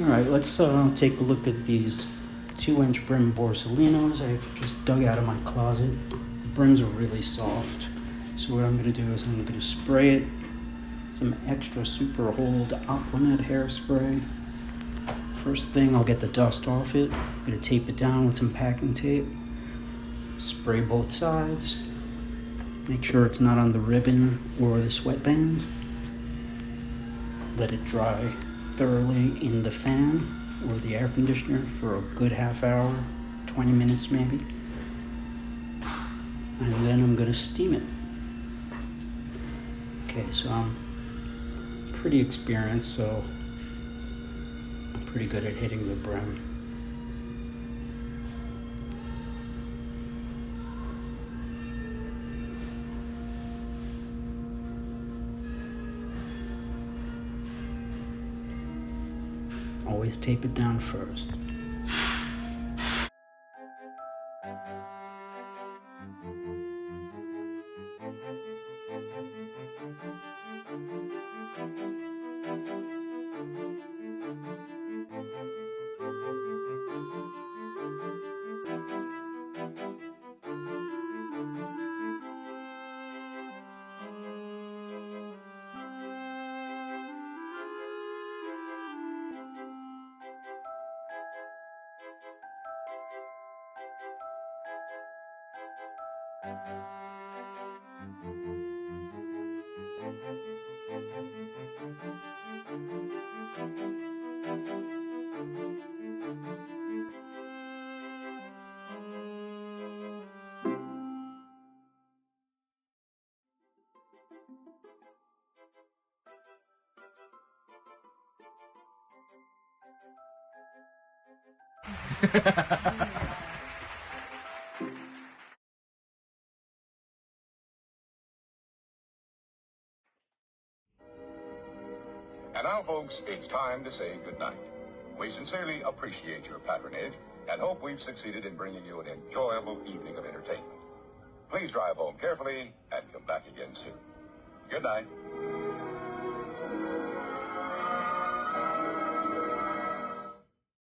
All right, let's take a look at these 2-inch Brim Borsalinos I've just dug out of my closet. The brims are really soft. So what I'm gonna do is I'm gonna spray it some extra super hold Aquanet hairspray. First thing, I'll get the dust off it. I'm gonna tape it down with some packing tape. Spray both sides. Make sure it's not on the ribbon or the sweatband. Let it dry thoroughly in the fan or the air conditioner for a good half hour, 20 minutes maybe. And then I'm gonna steam it. Okay, so I'm pretty experienced, so I'm pretty good at hitting the brim. Always tape it down first. And now, folks, it's time to say goodnight. We sincerely appreciate your patronage and hope we've succeeded in bringing you an enjoyable evening of entertainment. Please drive home carefully and come back again soon. Good night.